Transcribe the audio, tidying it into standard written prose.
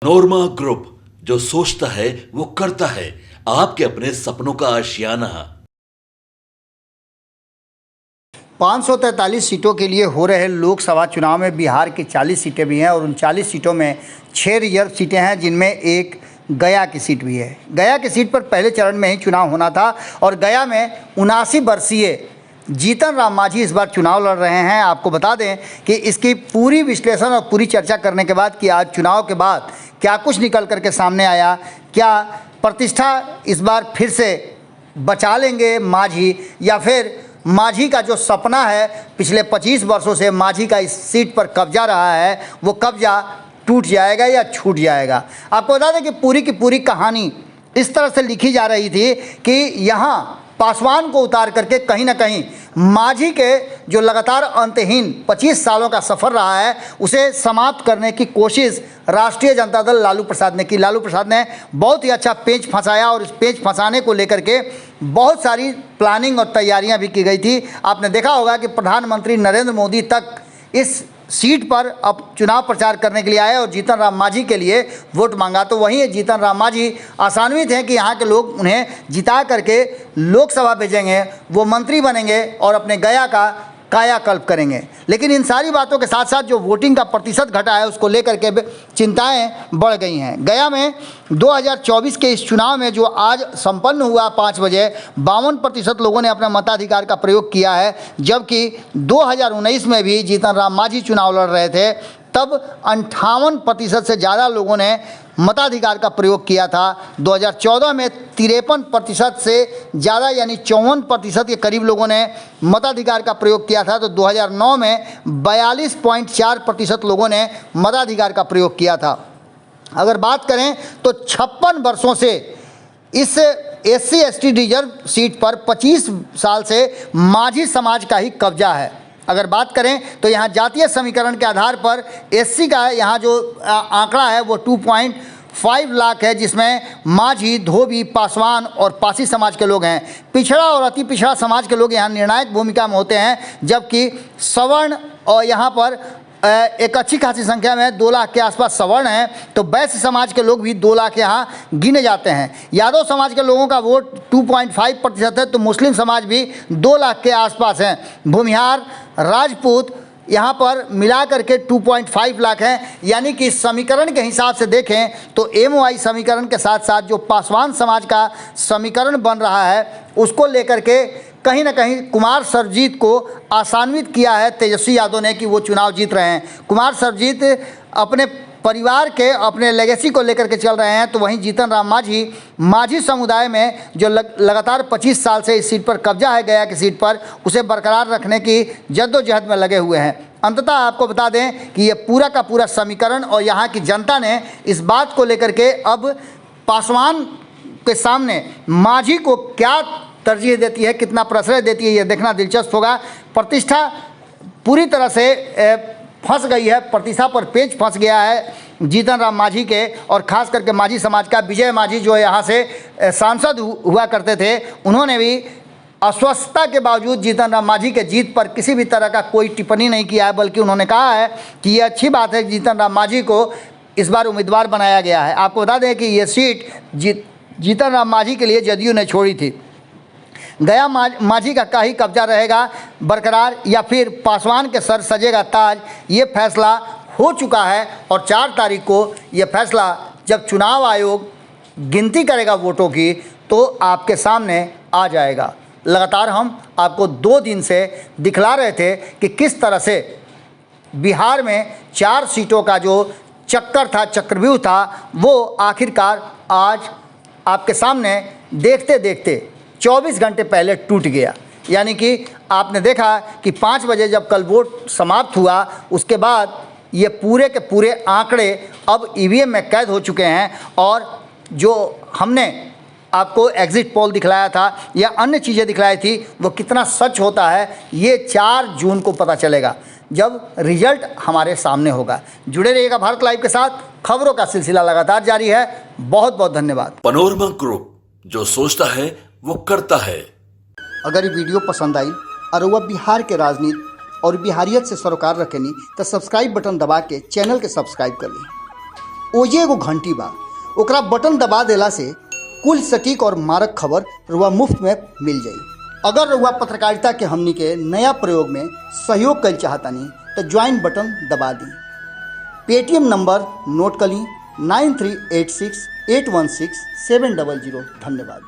Manorama group, जो सोचता है वो करता है। आपके अपने सपनों का आशियाना। 543 सीटों के लिए हो रहे लोकसभा चुनाव में बिहार की 40 सीटें भी हैं और उन 40 सीटों में 6 रिजर्व सीटें हैं, जिनमें एक गया की सीट भी है। गया की सीट पर पहले चरण में ही चुनाव होना था और गया में 79 वर्षीय जीतन राम मांझी इस बार चुनाव लड़ रहे हैं। आपको बता दें कि इसकी पूरी विश्लेषण और पूरी चर्चा करने के बाद कि आज चुनाव के बाद क्या कुछ निकल करके सामने आया, क्या प्रतिष्ठा इस बार फिर से बचा लेंगे मांझी, या फिर मांझी का जो सपना है पिछले 25 वर्षों से मांझी का इस सीट पर कब्जा रहा है, वो कब्जा टूट जाएगा या छूट जाएगा। आपको बता दें कि पूरी की पूरी कहानी इस तरह से लिखी जा रही थी कि यहाँ पासवान को उतार करके कहीं ना कहीं मांझी के जो लगातार अंतहीन 25 सालों का सफ़र रहा है उसे समाप्त करने की कोशिश राष्ट्रीय जनता दल लालू प्रसाद ने की। लालू प्रसाद ने बहुत ही अच्छा पेंच फंसाया और इस पेंच फंसाने को लेकर के बहुत सारी प्लानिंग और तैयारियां भी की गई थी। आपने देखा होगा कि प्रधानमंत्री नरेंद्र मोदी तक इस सीट पर अब चुनाव प्रचार करने के लिए आए और जीतन राम मांझी के लिए वोट मांगा। तो वहीं जीतन राम मांझी आशान्वित हैं कि यहाँ के लोग उन्हें जिता करके लोकसभा भेजेंगे, वो मंत्री बनेंगे और अपने गया का कायाकल्प करेंगे। लेकिन इन सारी बातों के साथ साथ जो वोटिंग का प्रतिशत घटा है उसको लेकर के चिंताएं बढ़ गई हैं। गया में 2024 के इस चुनाव में जो आज संपन्न हुआ 5 बजे 52% लोगों ने अपना मताधिकार का प्रयोग किया है, जबकि 2019 में भी जीतन राम मांझी चुनाव लड़ रहे थे तब 58% से ज़्यादा लोगों ने मताधिकार का प्रयोग किया था। 2014 में 53% से ज़्यादा यानी 54% के करीब लोगों ने मताधिकार का प्रयोग किया था। तो 2009 में 42.4% लोगों ने मताधिकार का प्रयोग किया था। अगर बात करें तो 56 वर्षों से इस SC/ST रिजर्व सीट पर 25 साल से मांझी समाज का ही कब्जा है। अगर बात करें तो यहाँ जातीय समीकरण के आधार पर SC का यहाँ जो आंकड़ा है वो 2.5 लाख है, जिसमें मांझी, धोबी, पासवान और पासी समाज के लोग हैं। पिछड़ा और अति पिछड़ा समाज के लोग यहाँ निर्णायक भूमिका में होते हैं, जबकि सवर्ण और यहाँ पर एक अच्छी खासी संख्या में 2 लाख के आसपास सवर्ण हैं। तो वैश्य समाज के लोग भी 2 लाख यहाँ गिने जाते हैं। यादव समाज के लोगों का वोट 2.5% है, तो मुस्लिम समाज भी 2 लाख के आसपास हैं। भूमिहार, राजपूत यहाँ पर मिला करके 2.5 लाख हैं। यानी कि इस समीकरण के हिसाब से देखें तो MOI समीकरण के साथ साथ जो पासवान समाज का समीकरण बन रहा है उसको लेकर के कहीं ना कहीं कुमार सर्वजीत को आशान्वित किया है तेजस्वी यादव ने कि वो चुनाव जीत रहे हैं। कुमार सर्वजीत अपने परिवार के अपने लेगेसी को लेकर के चल रहे हैं। तो वहीं जीतन राम मांझी मांझी समुदाय में जो लगातार 25 साल से इस सीट पर कब्जा है गया की सीट पर, उसे बरकरार रखने की जद्दोजहद में लगे हुए हैं। अंततः आपको बता दें कि ये पूरा का पूरा समीकरण और यहाँ की जनता ने इस बात को लेकर के अब पासवान के सामने मांझी को क्या तरजीह देती है, कितना प्रश्रय देती है, ये देखना दिलचस्प होगा। प्रतिष्ठा पूरी तरह से फंस गई है, प्रतिष्ठा पर पेंच फंस गया है जीतन राम मांझी के, और ख़ास करके मांझी समाज का। विजय मांझी जो यहाँ से सांसद हुआ करते थे, उन्होंने भी अस्वस्थता के बावजूद जीतन राम मांझी के जीत पर किसी भी तरह का कोई टिप्पणी नहीं किया है, बल्कि उन्होंने कहा है कि ये अच्छी बात है कि जीतन राम मांझी को इस बार उम्मीदवार बनाया गया है। आपको बता दें कि ये सीट जीतन राम मांझी के लिए जदयू ने छोड़ी थी। गया मांझी का ही कब्जा रहेगा बरकरार या फिर पासवान के सर सजेगा ताज, ये फैसला हो चुका है। और 4 तारीख को ये फैसला जब चुनाव आयोग गिनती करेगा वोटों की तो आपके सामने आ जाएगा। लगातार हम आपको 2 दिन से दिखला रहे थे कि किस तरह से बिहार में 4 सीटों का जो चक्कर था, चक्रव्यूह था, वो आखिरकार आज आपके सामने देखते देखते 24 घंटे पहले टूट गया। यानी कि आपने देखा कि 5 बजे जब कल वोट समाप्त हुआ उसके बाद ये पूरे के पूरे आंकड़े अब EVM में कैद हो चुके हैं। और जो हमने आपको एग्जिट पोल दिखलाया था या अन्य चीज़ें दिखलाई थी वो कितना सच होता है ये 4 जून को पता चलेगा जब रिजल्ट हमारे सामने होगा। जुड़े रहिएगा भारत लाइव के साथ, खबरों का सिलसिला लगातार जारी है। बहुत बहुत धन्यवाद। मनोरमा ग्रुप, जो सोचता है वो करता है। अगर ये वीडियो पसंद आई और वह बिहार के राजनीति और बिहारियत से सरोकार रखेनी तो सब्सक्राइब बटन दबा के चैनल के सब्सक्राइब कर ली। ओजे एगो घंटी बा, ओकरा बटन दबा देला से कुल सटीक और मारक खबर रुआ मुफ्त में मिल जाई। अगर रुआ पत्रकारिता के हमनी के नया प्रयोग में सहयोग कर चाहतानी तो ज्वाइन बटन दबा दी। पेटीएम नंबर नोट कर ली 9386816700। धन्यवाद।